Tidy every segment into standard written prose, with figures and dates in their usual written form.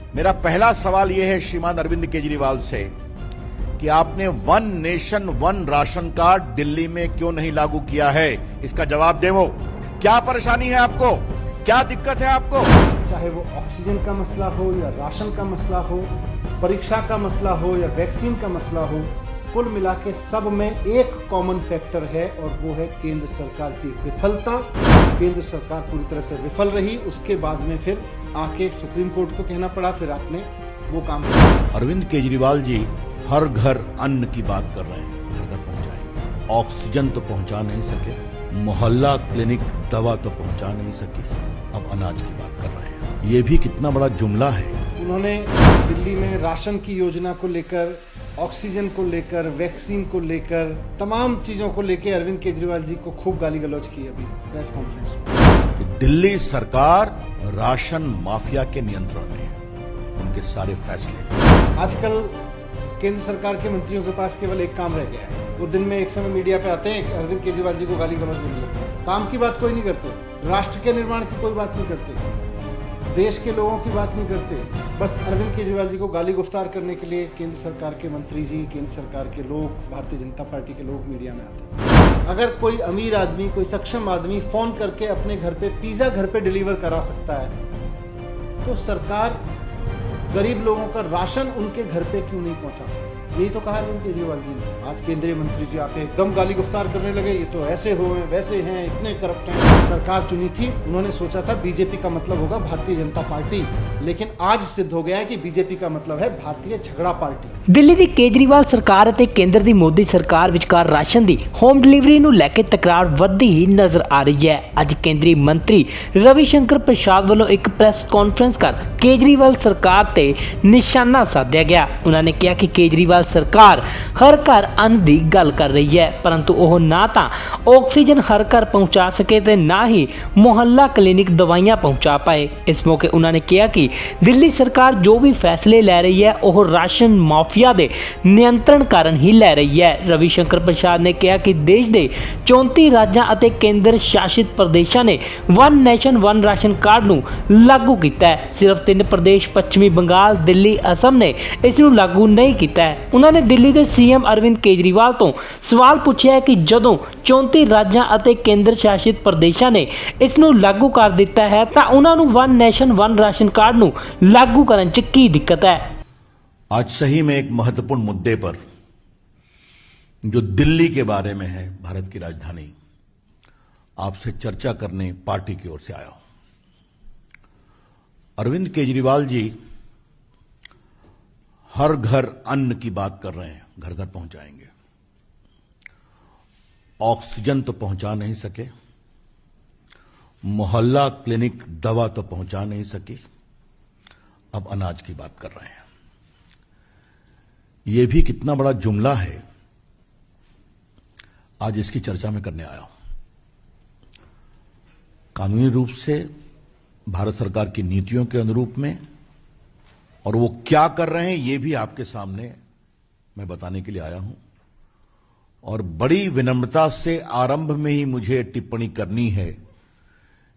मेरा पहला सवाल यह है श्रीमान अरविंद केजरीवाल से कि आपने one nation one ration card Delhi में क्यों नहीं लागू किया है? इसका जवाब देवो। क्या परेशानी है आपको? क्या दिक्कत है आपको? चाहे वो ऑक्सीजन का मसला हो या राशन का मसला हो, परीक्षा का मसला हो या वैक्सीन का मसला हो, कुल मिला के सब में एक कॉमन फैक्टर है और वो है केंद्र सरकार की विफलता। केंद्र सरकार पूरी तरह से विफल रही, उसके बाद में फिर आके सुप्रीम कोर्ट को कहना पड़ा, फिर आपने वो काम किया। अरविंद केजरीवाल जी हर घर अन्न की बात कर रहे हैं, घर घर पहुंचाएंगे। ऑक्सीजन तो पहुंचा नहीं सके, मोहल्ला क्लिनिक दवा तो पहुंचा नहीं सके, अब अनाज की बात कर रहे हैं। ये भी कितना बड़ा जुमला है। उन्होंने दिल्ली में राशन की योजना को लेकर, ऑक्सीजन को लेकर, वैक्सीन को लेकर, तमाम चीजों को लेकर अरविंद केजरीवाल जी को खूब गाली गलौज की अभी प्रेस कॉन्फ्रेंस में। दिल्ली सरकार राशन माफिया के नियंत्रण में है, उनके सारे फैसले। आजकल केंद्र सरकार के मंत्रियों के पास केवल एक काम रह गया है, वो दिन में एक समय मीडिया पे आते हैं, अरविंद केजरीवाल जी को गाली गलौज देने लगते हैं। काम की बात कोई नहीं करते, राष्ट्र के निर्माण की कोई बात नहीं करते, देश के लोगों की बात नहीं करते, बस अरविंद केजरीवाल जी को गाली गुफ्तार करने के लिए केंद्र सरकार के मंत्री जी, केंद्र सरकार के लोग, भारतीय जनता पार्टी के लोग मीडिया में आते हैं। अगर कोई अमीर आदमी, कोई सक्षम आदमी फोन करके अपने घर पे पिज्जा घर पे डिलीवर करा सकता है, तो सरकार गरीब लोगों का राशन उनके घर पे क्यों नहीं पहुंचा सकती? यही तो कहा अरविंद केजरीवाल जी ने। आज केंद्रीय मंत्री जी आके एकदम गाली गुफ्तार करने लगे, ये तो ऐसे हो वैसे हैं, इतने करप्ट हैं। सरकार चुनी थी, उन्होंने सोचा था बीजेपी का मतलब होगा भारतीय जनता पार्टी, लेकिन आज सिद्ध हो गया है कि बीजेपी का मतलब है भारतीय झगड़ा पार्टी। ਦਿੱਲੀ ਦੀ ਕੇਜਰੀਵਾਲ ਸਰਕਾਰ ਅਤੇ ਕੇਂਦਰ ਦੀ ਮੋਦੀ ਸਰਕਾਰ ਵਿਚਕਾਰ ਰਾਸ਼ਨ ਦੀ ਹੋਮ ਡਿਲੀਵਰੀ ਨੂੰ ਲੈ ਕੇ ਤਕਰਾਰ ਵੱਧਦੀ ਹੀ ਨਜ਼ਰ ਆ ਰਹੀ ਹੈ। ਅੱਜ ਕੇਂਦਰੀ ਮੰਤਰੀ ਰਵੀ ਸ਼ੰਕਰ ਪ੍ਰਸਾਦ ਵੱਲੋਂ ਇੱਕ ਪ੍ਰੈਸ ਕਾਨਫਰੰਸ ਕਰ ਕੇਜਰੀਵਾਲ ਸਰਕਾਰ ਤੇ ਨਿਸ਼ਾਨਾ ਸਾਧਿਆ ਗਿਆ। ਉਹਨਾਂ ਨੇ ਕਿਹਾ ਕਿ ਕੇਜਰੀਵਾਲ ਸਰਕਾਰ ਹਰ ਘਰ ਅੰਨ ਦੀ ਗੱਲ ਕਰ ਰਹੀ ਹੈ, ਪਰੰਤੂ ਉਹ ਨਾ ਤਾਂ ਆਕਸੀਜਨ ਹਰ ਘਰ ਪਹੁੰਚਾ ਸਕੇ ਤੇ ਨਾ ਹੀ ਮੁਹੱਲਾ ਕਲੀਨਿਕ ਦਵਾਈਆਂ ਪਹੁੰਚਾ ਪਾਏ। ਇਸ ਮੌਕੇ ਉਹਨਾਂ ਨੇ ਕਿਹਾ ਕਿ ਦਿੱਲੀ ਸਰਕਾਰ ਜੋ ਵੀ ਫੈਸਲੇ ਲੈ ਰਹੀ ਹੈ ਉਹ ਰਾਸ਼ਨ ਮਾਫੀਆ ਦੇ ਨਿਯੰਤਰਣ ਕਾਰਨ ਹੀ ਲੈ ਰਹੀ ਹੈ। ਰਵੀ ਸ਼ੰਕਰ ਪ੍ਰਸਾਦ ਨੇ ਕਿਹਾ ਕਿ ਦੇਸ਼ ਦੇ 34 ਰਾਜਾਂ ਅਤੇ ਕੇਂਦਰ ਸ਼ਾਸਿਤ ਪ੍ਰਦੇਸ਼ਾਂ ਨੇ one nation one ration card ਨੂੰ ਲਾਗੂ ਕੀਤਾ ਹੈ। ਸਿਰਫ 3 ਪ੍ਰਦੇਸ਼ ਪੱਛਮੀ ਬੰਗਾਲ, ਦਿੱਲੀ, ਅਸਮ ਨੇ ਇਸ ਨੂੰ ਲਾਗੂ ਨਹੀਂ ਕੀਤਾ ਹੈ। ਉਹਨਾਂ ਨੇ ਦਿੱਲੀ ਦੇ ਸੀਐਮ ਅਰਵਿੰਦ ਕੇਜਰੀਵਾਲ ਤੋਂ ਸਵਾਲ ਪੁੱਛਿਆ ਹੈ ਕਿ ਜਦੋਂ 34 ਰਾਜਾਂ ਅਤੇ ਕੇਂਦਰ ਸ਼ਾਸਿਤ ਪ੍ਰਦੇਸ਼ਾਂ ਨੇ ਇਸ ਨੂੰ ਲਾਗੂ ਕਰ ਦਿੱਤਾ ਹੈ ਤਾਂ ਉਹਨਾਂ ਨੂੰ one nation one ration card ਨੂੰ लागू करने च की दिक्कत है। आज सही में एक महत्वपूर्ण मुद्दे पर जो दिल्ली के बारे में है, भारत की राजधानी, आपसे चर्चा करने पार्टी की ओर से आया हूं। अरविंद केजरीवाल जी हर घर अन्न की बात कर रहे हैं, घर घर पहुंचाएंगे। ऑक्सीजन तो पहुंचा नहीं सके, मोहल्ला क्लिनिक दवा तो पहुंचा नहीं सकी, अब अनाज की बात कर रहे हैं। यह भी कितना बड़ा जुमला है, आज इसकी चर्चा में करने आया हूं। कानूनी रूप से भारत सरकार की नीतियों के अनुरूप में, और वो क्या कर रहे हैं यह भी आपके सामने मैं बताने के लिए आया हूं। और बड़ी विनम्रता से आरंभ में ही मुझे टिप्पणी करनी है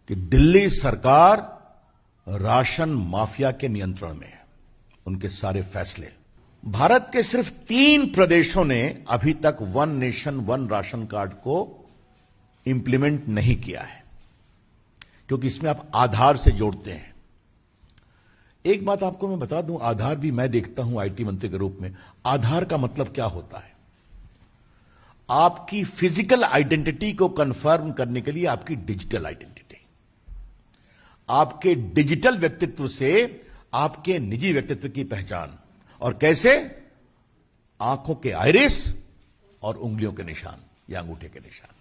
कि दिल्ली सरकार राशन माफिया के नियंत्रण में है, उनके सारे फैसले। भारत के सिर्फ 3 प्रदेशों ने अभी तक one nation one ration card को इंप्लीमेंट नहीं किया है, क्योंकि इसमें आप आधार से जोड़ते हैं। एक बात आपको मैं बता दूं, आधार भी मैं देखता हूं आईटी मंत्री के रूप में, आधार का मतलब क्या होता है? आपकी फिजिकल आइडेंटिटी को कंफर्म करने के लिए आपकी डिजिटल आइडेंटिटी, आपके डिजिटल व्यक्तित्व से आपके निजी व्यक्तित्व की पहचान। और कैसे? आंखों के आइरिस और उंगलियों के निशान या अंगूठे के निशान।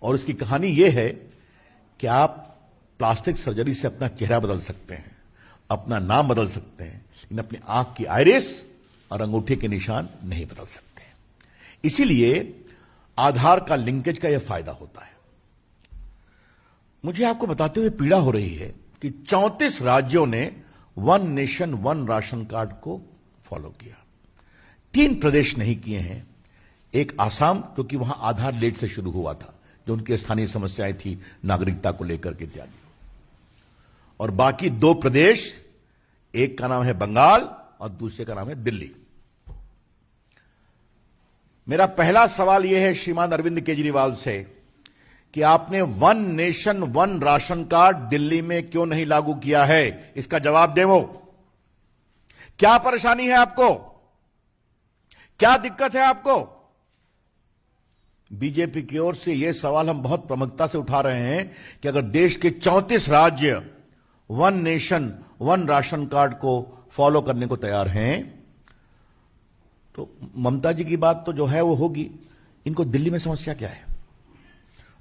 और इसकी कहानी यह है कि आप प्लास्टिक सर्जरी से अपना चेहरा बदल सकते हैं, अपना नाम बदल सकते हैं, लेकिन अपनी आंख की आइरिस और अंगूठे के निशान नहीं बदल सकते। इसीलिए आधार का लिंकेज का यह फायदा होता है। मुझे आपको बताते हुए पीड़ा हो रही है कि 34 राज्यों ने one nation one ration card को फॉलो किया, 3 प्रदेश नहीं किए हैं। एक आसाम, क्योंकि वहां आधार लेट से शुरू हुआ था, जो उनकी स्थानीय समस्याएं थी नागरिकता को लेकर के इत्यादि। और बाकी 2 प्रदेश, एक का नाम है बंगाल और दूसरे का नाम है दिल्ली। मेरा पहला सवाल यह है श्रीमान अरविंद केजरीवाल से कि आपने one nation one ration card Delhi में क्यों नहीं लागू किया है? इसका जवाब दें। वो क्या परेशानी है आपको? क्या दिक्कत है आपको? बीजेपी की ओर से यह सवाल हम बहुत प्रमुखता से उठा रहे हैं कि अगर देश के 34 राज्य one nation one ration card को फॉलो करने को तैयार हैं, तो ममता जी की बात तो जो है वो होगी। इनको दिल्ली में समस्या क्या है?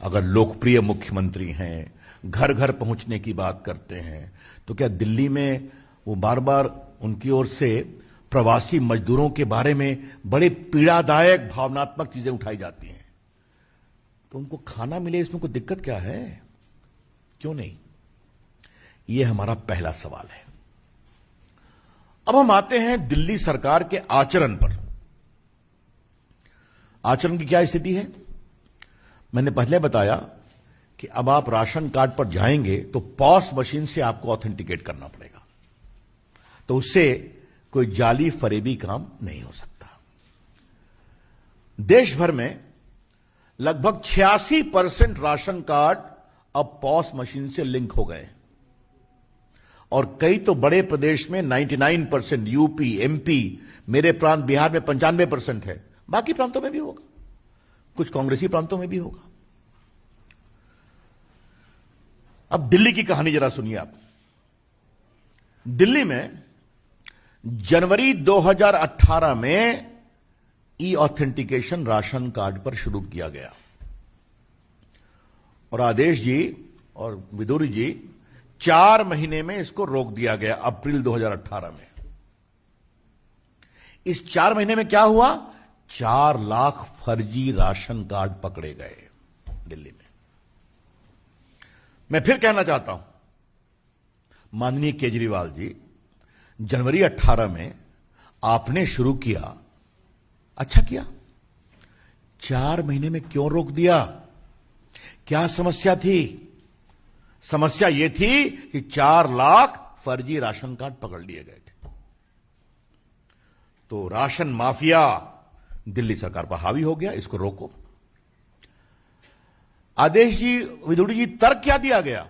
अगर लोकप्रिय मुख्यमंत्री हैं, घर घर पहुंचने की बात करते हैं, तो क्या दिल्ली में वो बार बार उनकी ओर से प्रवासी मजदूरों के बारे में बड़े पीड़ादायक भावनात्मक चीजें उठाई जाती हैं? तो उनको खाना मिले, इसमें कोई दिक्कत क्या है? क्यों नहीं? यह हमारा पहला सवाल है। अब हम आते हैं दिल्ली सरकार के आचरण पर। आचरण की क्या स्थिति है? मैंने पहले बताया कि अब आप राशन कार्ड पर जाएंगे तो पॉस मशीन से आपको ऑथेंटिकेट करना पड़ेगा, तो उससे कोई जाली फरेबी काम नहीं हो सकता। देश भर में लगभग 86% राशन कार्ड अब पॉस मशीन से लिंक हो गए और कई तो बड़े प्रदेश में 99%, यूपी, एमपी, मेरे प्रांत बिहार में 95% है। बाकी प्रांतों में भी होगा, कुछ कांग्रेसी प्रांतों में भी होगा। अब दिल्ली की कहानी जरा सुनिए आप। दिल्ली में जनवरी 2018 में ई ऑथेंटिकेशन राशन कार्ड पर शुरू किया गया और आदेश जी और विदुरी जी 4 महीने में इसको रोक दिया गया अप्रैल 2018 में। इस 4 महीने में क्या हुआ? 4 लाख फर्जी राशन कार्ड पकड़े गए दिल्ली में। मैं फिर कहना चाहता हूं, माननीय केजरीवाल जी, जनवरी 18 में आपने शुरू किया, अच्छा किया। 4 महीने में क्यों रोक दिया? क्या समस्या थी? समस्या यह थी कि 4 लाख फर्जी राशन कार्ड पकड़ लिए गए थे। तो राशन माफिया दिल्ली सरकार पर हावी हो गया, इसको रोको। आदेश जी, विदुड़ी जी, तर्क क्या दिया गया?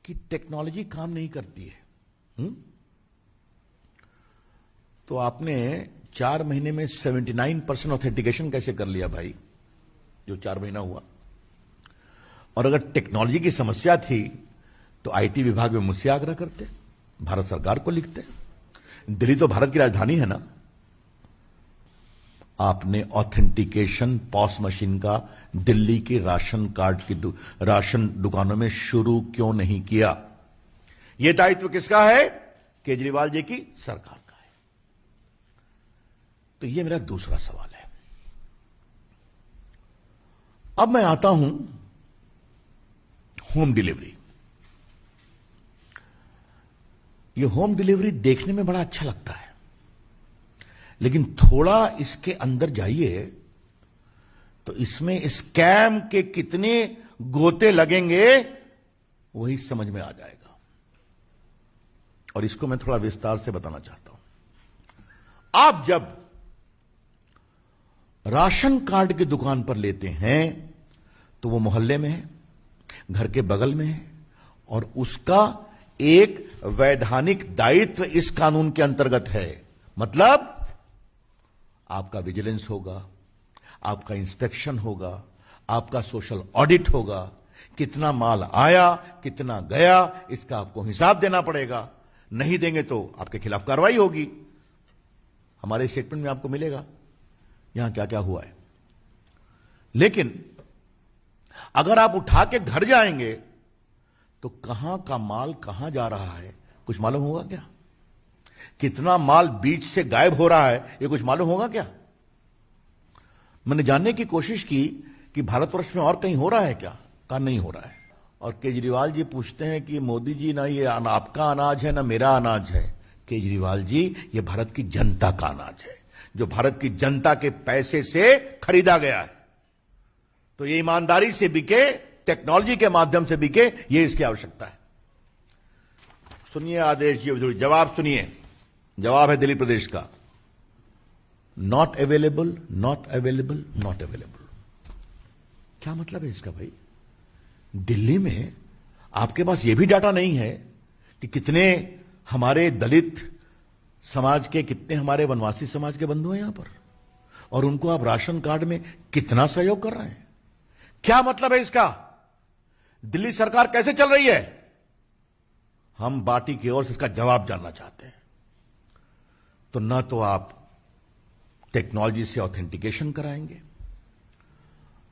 कि टेक्नोलॉजी काम नहीं करती है। तो आपने 4 महीने में 79% ऑथेंटिकेशन कैसे कर लिया भाई, जो 4 महीना हुआ? और अगर टेक्नोलॉजी की समस्या थी तो आईटी विभाग में मुझसे आग्रह करते, भारत सरकार को लिखते। दिल्ली तो भारत की राजधानी है ना। आपने ऑथेंटिकेशन पॉस मशीन का दिल्ली के राशन कार्ड की राशन दुकानों में शुरू क्यों नहीं किया? यह दायित्व किसका है? केजरीवाल जी की सरकार का है। तो यह मेरा दूसरा सवाल है। अब मैं आता हूं होम डिलीवरी। यह होम डिलीवरी देखने में बड़ा अच्छा लगता है, लेकिन थोड़ा इसके अंदर जाइए तो इसमें स्कैम के कितने गोते लगेंगे वही समझ में आ जाएगा। और इसको मैं थोड़ा विस्तार से बताना चाहता हूं। आप जब राशन कार्ड की दुकान पर लेते हैं तो वो मोहल्ले में है, घर के बगल में है, और उसका एक वैधानिक दायित्व इस कानून के अंतर्गत है। मतलब आपका विजिलेंस होगा, आपका इंस्पेक्शन होगा, आपका सोशल ऑडिट होगा, कितना माल आया, कितना गया, इसका आपको हिसाब देना पड़ेगा। नहीं देंगे तो आपके खिलाफ कार्रवाई होगी। हमारे स्टेटमेंट में आपको मिलेगा यहां क्या क्या हुआ है। लेकिन अगर आप उठा के घर जाएंगे तो कहां का माल कहां जा रहा है कुछ मालूम होगा क्या? कितना माल बीच से गायब हो रहा है यह कुछ मालूम होगा क्या? मैंने जानने की कोशिश की कि भारतवर्ष में और कहीं हो रहा है क्या? कहा नहीं हो रहा है। और केजरीवाल जी पूछते हैं कि मोदी जी, ना ये आपका अनाज है ना मेरा अनाज है। केजरीवाल जी, ये भारत की जनता का अनाज है, जो भारत की जनता के पैसे से खरीदा गया है। तो ये ईमानदारी से बिके, टेक्नोलॉजी के माध्यम से बिके, ये इसकी आवश्यकता है। सुनिए आदेश जी, जवाब सुनिए। जवाब है दिल्ली प्रदेश का, not available, not available, not available. क्या मतलब है इसका भाई? दिल्ली में आपके पास यह भी डाटा नहीं है कि कितने हमारे दलित समाज के, कितने हमारे वनवासी समाज के बंधु हैं यहां पर, और उनको आप राशन कार्ड में कितना सहयोग कर रहे हैं? क्या मतलब है इसका? दिल्ली सरकार कैसे चल रही है? हम पार्टी की ओर से इसका जवाब जानना चाहते हैं। तो न तो आप टेक्नोलॉजी से ऑथेंटिकेशन कराएंगे,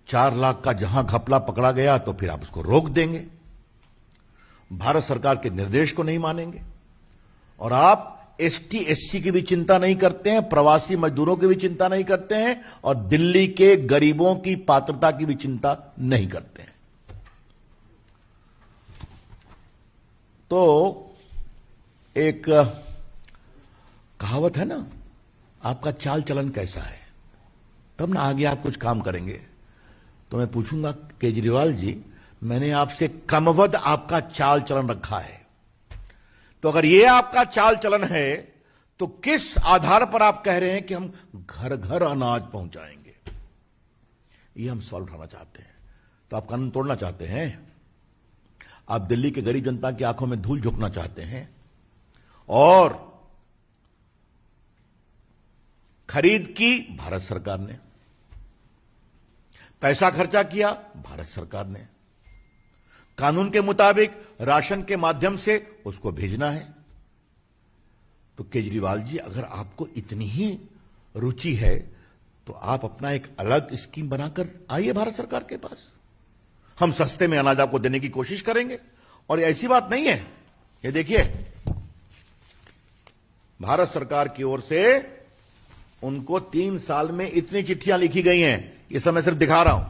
4 लाख का जहां घपला पकड़ा गया तो फिर आप उसको रोक देंगे, भारत सरकार के निर्देश को नहीं मानेंगे, और आप एसटी एससी की भी चिंता नहीं करते हैं, प्रवासी मजदूरों की भी चिंता नहीं करते हैं, और दिल्ली के गरीबों की पात्रता की भी चिंता नहीं करते हैं। तो एक कहावत है ना, आपका चाल चलन कैसा है, तब ना आगे आप कुछ काम करेंगे। तो मैं पूछूंगा केजरीवाल जी, मैंने आपसे क्रमबद्ध आपका चाल चलन रखा है, तो अगर ये आपका चाल चलन है तो किस आधार पर आप कह रहे हैं कि हम घर घर अनाज पहुंचाएंगे? ये हम सवाल उठाना चाहते हैं। तो आप कानून तोड़ना चाहते हैं, आप दिल्ली के गरीब जनता की आंखों में धूल झोंकना चाहते हैं, और खरीद की भारत सरकार ने, पैसा खर्चा किया भारत सरकार ने, कानून के मुताबिक राशन के माध्यम से उसको भेजना है। तो केजरीवाल जी, अगर आपको इतनी ही रुचि है तो आप अपना एक अलग स्कीम बनाकर आइए भारत सरकार के पास, हम सस्ते में अनाज आपको देने की कोशिश करेंगे। और ऐसी बात नहीं है, ये देखिए भारत सरकार की ओर से उनको 3 साल में इतनी चिट्ठियां लिखी गई हैं, ये सब मैं सिर्फ दिखा रहा हूं,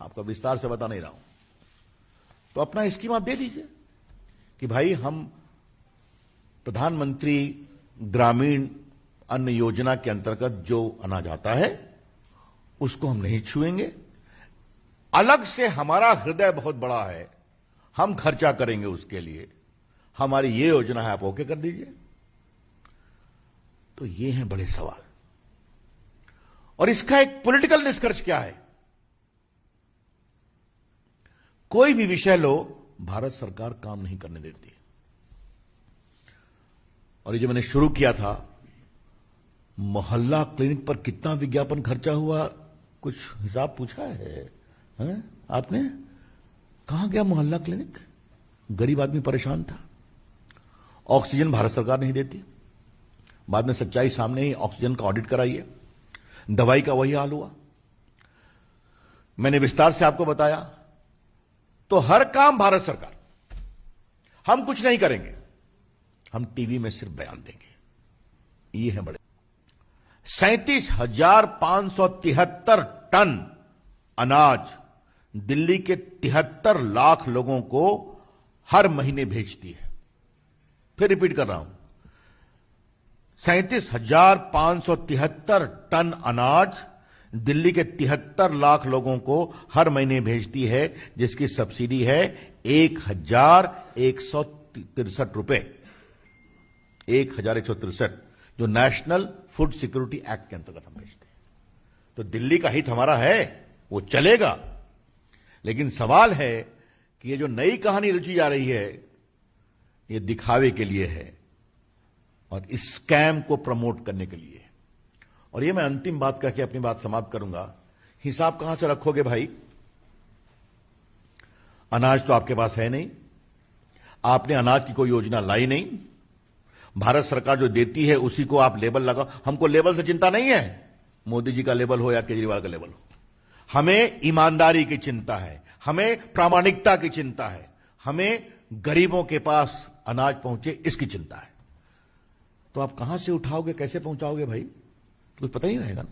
आपको विस्तार से बता नहीं रहा हूं। तो अपना स्कीम आप दे दीजिए कि भाई हम प्रधानमंत्री ग्रामीण अन्न योजना के अंतर्गत जो अनाज आता है उसको हम नहीं छुएंगे, अलग से हमारा हृदय बहुत बड़ा है, हम खर्चा करेंगे उसके लिए, हमारी ये योजना है, आप ओके कर दीजिए। तो ये हैं बड़े सवाल, और इसका एक पॉलिटिकल निष्कर्ष क्या है? कोई भी विषय लो, भारत सरकार काम नहीं करने देती। और ये जो मैंने शुरू किया था, मोहल्ला क्लिनिक पर कितना विज्ञापन खर्चा हुआ, कुछ हिसाब पूछा है? आपने? कहां गया मोहल्ला क्लिनिक? गरीब आदमी परेशान था। ऑक्सीजन भारत सरकार नहीं देती, बाद में सच्चाई सामने ही, ऑक्सीजन का ऑडिट कराइए, दवाई का वही हाल हुआ, मैंने विस्तार से आपको बताया। तो हर काम भारत सरकार, हम कुछ नहीं करेंगे, हम टीवी में सिर्फ बयान देंगे। ये है बड़े 37,573 टन अनाज दिल्ली के 73 लाख लोगों को हर महीने भेजती है। फिर रिपीट कर रहा हूं, 37,573 टन अनाज दिल्ली के 73 लाख लोगों को हर महीने भेजती है, जिसकी सब्सिडी है 1,163 रुपए, 1,163, जो नेशनल फूड सिक्योरिटी एक्ट के अंतर्गत हम भेजते हैं। तो दिल्ली का हित हमारा है, वो चलेगा। लेकिन सवाल है कि ये जो नई कहानी रची जा रही है, ये दिखावे के लिए है और इस स्कैम को प्रमोट करने के लिए। और ये मैं अंतिम बात कह के अपनी बात समाप्त करूंगा। हिसाब कहां से रखोगे भाई? अनाज तो आपके पास है नहीं, आपने अनाज की कोई योजना लाई नहीं, भारत सरकार जो देती है उसी को आप लेबल लगाओ। हमको लेबल से चिंता नहीं है, मोदी जी का लेबल हो या केजरीवाल का लेबल हो, हमें ईमानदारी की चिंता है, हमें प्रामाणिकता की चिंता है, हमें गरीबों के पास अनाज पहुंचे इसकी चिंता है। तो आप कहां से उठाओगे, कैसे पहुंचाओगे भाई? कुछ पता ही नहीं रहेगा ना।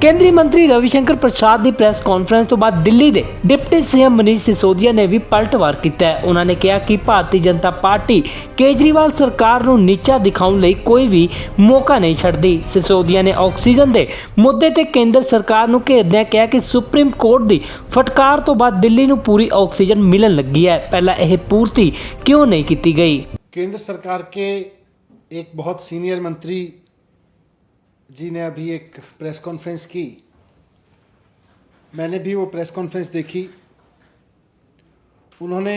ਕੇਂਦਰੀ ਮੰਤਰੀ ਰਵਿਸ਼ੰਕਰ ਪ੍ਰਸਾਦ ਦੀ ਪ੍ਰੈਸ ਕਾਨਫਰੰਸ ਤੋਂ ਬਾਅਦ ਦਿੱਲੀ ਦੇ ਡਿਪਟੀ ਸੀਐਮ ਮਨੀਸ਼ ਸਿਸੋਦੀਆ ਨੇ ਵੀ ਪਲਟਵਾਰ ਕੀਤਾ ਹੈ। ਉਹਨਾਂ ਨੇ ਕਿਹਾ ਕਿ ਭਾਰਤੀ ਜਨਤਾ ਪਾਰਟੀ ਕੇਜਰੀਵਾਲ ਸਰਕਾਰ ਨੂੰ ਨੀਚਾ ਦਿਖਾਉਣ ਲਈ ਕੋਈ ਵੀ ਮੌਕਾ ਨਹੀਂ ਛੱਡਦੀ। ਸਿਸੋਦੀਆ ਨੇ ਆਕਸੀਜਨ ਦੇ ਮੁੱਦੇ ਤੇ ਕੇਂਦਰ ਸਰਕਾਰ ਨੂੰ ਘੇਰਦਿਆਂ ਕਿਹਾ ਕਿ ਸੁਪਰੀਮ ਕੋਰਟ ਦੀ ਫਟਕਾਰ ਤੋਂ ਬਾਅਦ ਦਿੱਲੀ ਨੂੰ ਪੂਰੀ ਆਕਸੀਜਨ ਮਿਲਣ ਲੱਗੀ ਹੈ, ਪਹਿਲਾਂ ਇਹ ਪੂਰਤੀ ਕਿਉਂ ਨਹੀਂ ਕੀਤੀ ਗਈ। केंद्र सरकार के एक बहुत सीनियर मंत्री जी ने अभी एक प्रेस कॉन्फ्रेंस की। मैंने भी वो प्रेस कॉन्फ्रेंस देखी। उन्होंने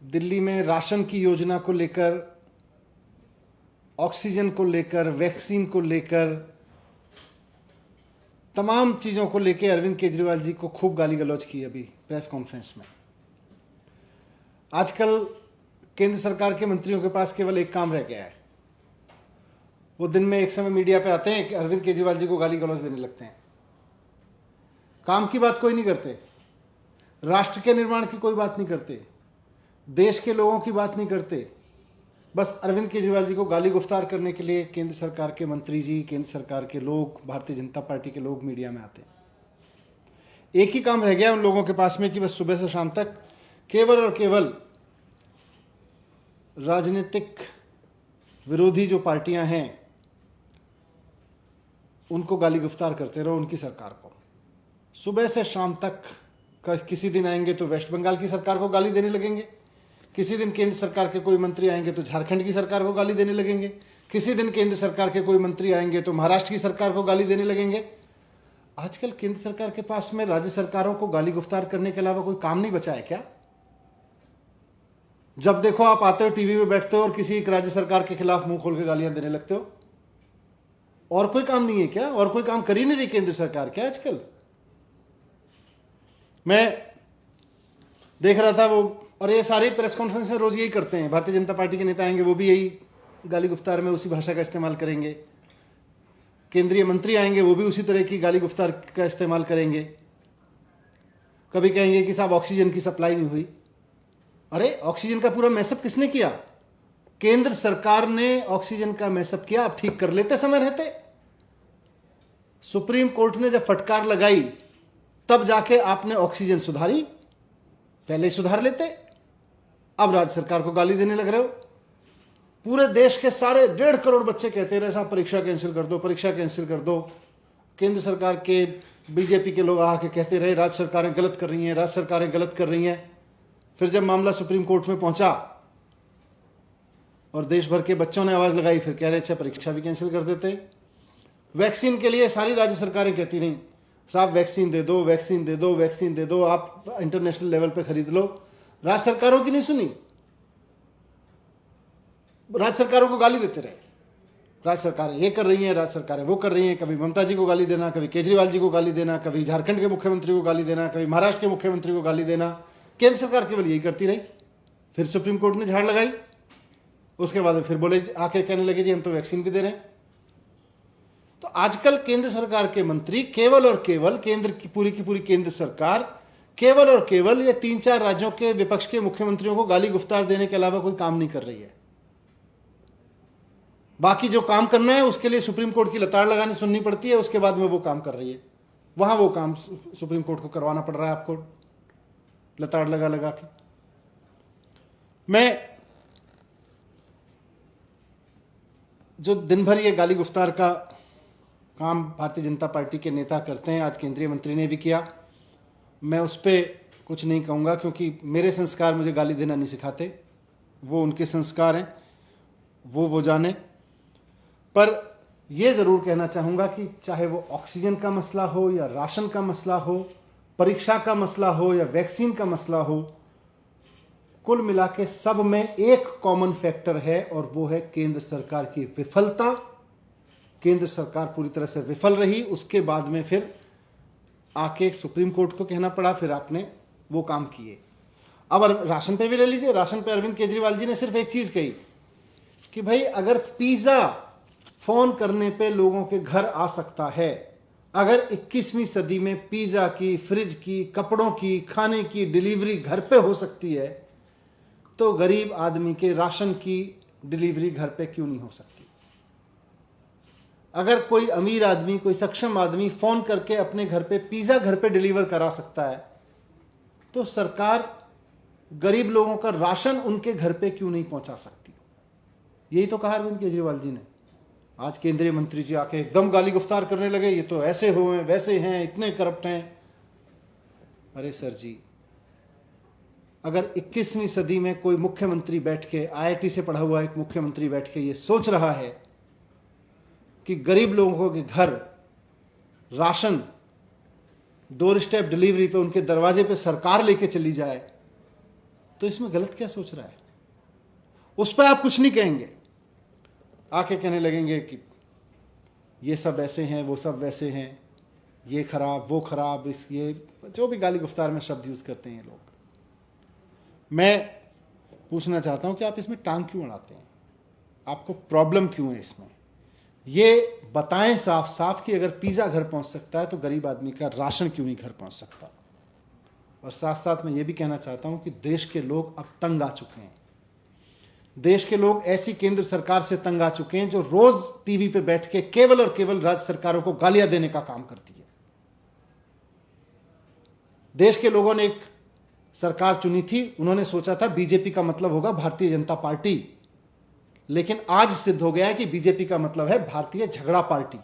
दिल्ली में राशन की योजना को लेकर, ऑक्सीजन को लेकर, वैक्सीन को लेकर, तमाम चीज़ों को लेकर अरविंद केजरीवाल जी को खूब गाली गलौज की अभी प्रेस कॉन्फ्रेंस में। आजकल केंद्र सरकार के मंत्रियों के पास केवल एक काम रह गया है। वो दिन में एक समय मीडिया पे आते हैं कि अरविंद केजरीवाल जी को गाली गलौज देने लगते हैं। काम की बात कोई नहीं करते, राष्ट्र के निर्माण की कोई बात नहीं करते, देश के लोगों की बात नहीं करते। बस अरविंद केजरीवाल जी को गाली गुफ्तार करने के लिए केंद्र सरकार के मंत्री जी, केंद्र सरकार के लोग, भारतीय जनता पार्टी के लोग मीडिया में आते हैं। एक ही काम रह गया उन लोगों के पास में कि बस सुबह से शाम तक केवल और केवल राजनीतिक विरोधी जो पार्टियां हैं उनको गाली गुफ्तार करते रहो, उनकी सरकार को। सुबह से शाम तक किसी दिन आएंगे तो वेस्ट बंगाल की सरकार को गाली देने लगेंगे, किसी दिन केंद्र सरकार के कोई मंत्री आएंगे तो झारखंड की सरकार को गाली देने लगेंगे, किसी दिन केंद्र सरकार के कोई मंत्री आएंगे तो महाराष्ट्र की सरकार को गाली देने लगेंगे। आजकल केंद्र सरकार के पास में राज्य सरकारों को गाली गुफ्तार करने के अलावा कोई काम नहीं बचा है क्या? जब देखो आप आते हो, टीवी में बैठते हो और किसी एक राज्य सरकार के खिलाफ मुंह खोल के गालियां देने लगते हो। और कोई काम नहीं है क्या? और कोई काम कर ही नहीं रही केंद्र सरकार क्या आजकल? मैं देख रहा था वो, और ये सारी प्रेस कॉन्फ्रेंस में रोज यही करते हैं। भारतीय जनता पार्टी के नेता आएंगे वो भी यही गाली गुफ्तार में उसी भाषा का इस्तेमाल करेंगे, केंद्रीय मंत्री आएंगे वो भी उसी तरह की गाली गुफ्तार का इस्तेमाल करेंगे। कभी कहेंगे कि साहब ऑक्सीजन की सप्लाई नहीं हुई। अरे ऑक्सीजन का पूरा मैसअप किसने किया? केंद्र सरकार ने ऑक्सीजन का मैसअप किया। आप ठीक कर लेते समय रहते। सुप्रीम कोर्ट ने जब फटकार लगाई तब जाके आपने ऑक्सीजन सुधारी, पहले ही सुधार लेते। अब राज्य सरकार को गाली देने लग रहे हो। पूरे देश के सारे 1.5 करोड़ बच्चे कहते रहे साहब परीक्षा कैंसिल कर दो, परीक्षा कैंसिल कर दो। केंद्र सरकार के बीजेपी के लोग आके कहते रहे राज्य सरकारें गलत कर रही हैं, राज्य सरकारें गलत कर रही हैं। फिर जब मामला सुप्रीम कोर्ट में पहुंचा और देश भर के बच्चों ने आवाज लगाई, फिर कह रहे अच्छा परीक्षा भी कैंसिल कर देते। वैक्सीन के लिए सारी राज्य सरकारें कहती रहीं साहब वैक्सीन दे दो, वैक्सीन दे दो, वैक्सीन दे दो, आप इंटरनेशनल लेवल पे खरीद लो। राज्य सरकारों की नहीं सुनी, राज्य सरकारों को गाली देते रहे। राज्य सरकारें ये कर रही हैं, राज्य सरकारें वो कर रही हैं। कभी ममता जी को गाली देना, कभी केजरीवाल जी को गाली देना, कभी झारखंड के मुख्यमंत्री को गाली देना, कभी महाराष्ट्र के मुख्यमंत्री को गाली देना। केंद्र सरकार केवल यही करती रही। फिर सुप्रीम कोर्ट ने झाड़ लगाई, उसके बाद फिर बोले आके कहने लगे जी हम तो वैक्सीन भी दे रहे हैं। तो आजकल केंद्र सरकार के मंत्री केवल और केवल, केंद्र की पूरी केंद्र सरकार केवल और केवल ये 3-4 राज्यों के विपक्ष के मुख्यमंत्रियों को गाली गुफ्तार देने के अलावा कोई काम नहीं कर रही है। बाकी जो काम करना है उसके लिए सुप्रीम कोर्ट की लताड़ लगानी सुननी पड़ती है, उसके बाद में वो काम कर रही है। वहां वो काम सुप्रीम कोर्ट को करवाना पड़ रहा है आपको लताड़ लगा लगा के। मैं जो दिन भर ये गाली गुफ्तार का काम भारतीय जनता पार्टी के नेता करते हैं, आज केंद्रीय मंत्री ने भी किया। मैं उस पर कुछ नहीं कहूँगा क्योंकि मेरे संस्कार मुझे गाली देना नहीं सिखाते, वो उनके संस्कार हैं, वो जाने। पर यह ज़रूर कहना चाहूँगा कि चाहे वो ऑक्सीजन का मसला हो या राशन का मसला हो, परीक्षा का मसला हो या वैक्सीन का मसला हो, कुल मिला के सब में एक कॉमन फैक्टर है और वो है केंद्र सरकार की विफलता। केंद्र सरकार पूरी तरह से विफल रही, उसके बाद में फिर आके सुप्रीम कोर्ट को कहना पड़ा, फिर आपने वो काम किए। अब राशन पे भी ले लीजिए। राशन पे अरविंद केजरीवाल जी ने सिर्फ एक चीज कही कि भाई अगर पिज्जा फोन करने पे लोगों के घर आ सकता है, अगर 21वीं सदी में पिज्जा की, फ्रिज की, कपड़ों की, खाने की डिलीवरी घर पे हो सकती है, तो गरीब आदमी के राशन की डिलीवरी घर पे क्यों नहीं हो सकती? अगर कोई अमीर आदमी, कोई सक्षम आदमी फोन करके अपने घर पे पिज्जा घर पे डिलीवर करा सकता है, तो सरकार गरीब लोगों का राशन उनके घर पे क्यों नहीं पहुंचा सकती? यही तो कहा अरविंद केजरीवाल जी ने। आज केंद्रीय मंत्री जी आके एकदम गाली गुफ्तार करने लगे, ये तो ऐसे हो हैं, वैसे हैं, इतने करप्ट हैं। अरे सर जी, अगर 21वीं सदी में कोई मुख्यमंत्री बैठ के, आईआईटी से पढ़ा हुआ एक मुख्यमंत्री बैठ के ये सोच रहा है कि गरीब लोगों के घर राशन डोर स्टेप डिलीवरी पे, उनके दरवाजे पे सरकार लेके चली जाए, तो इसमें गलत क्या सोच रहा है? उस पर आप कुछ नहीं कहेंगे, आके कहने लगेंगे कि ये सब ऐसे हैं, वो सब वैसे हैं, ये खराब, वो खराब, ये जो भी गाली गुफ्तार में शब्द यूज करते हैं ये लोग। मैं पूछना चाहता हूं कि आप इसमें टांग क्यों अड़ाते हैं? आपको प्रॉब्लम क्यों है इसमें? ये बताएं साफ साफ कि अगर पिज्जा घर पहुंच सकता है तो गरीब आदमी का राशन क्यों नहीं घर पहुंच सकता? और साथ साथ मैं ये भी कहना चाहता हूं कि देश के लोग अब तंग आ चुके हैं। देश के लोग ऐसी केंद्र सरकार से तंग आ चुके हैं जो रोज टीवी पे बैठ के केवल और केवल राज्य सरकारों को गालियां देने का काम करती है। देश के लोगों ने एक सरकार चुनी थी, उन्होंने सोचा था बीजेपी का मतलब होगा भारतीय जनता पार्टी, लेकिन आज सिद्ध हो गया है कि बीजेपी का मतलब है भारतीय झगड़ा पार्टी।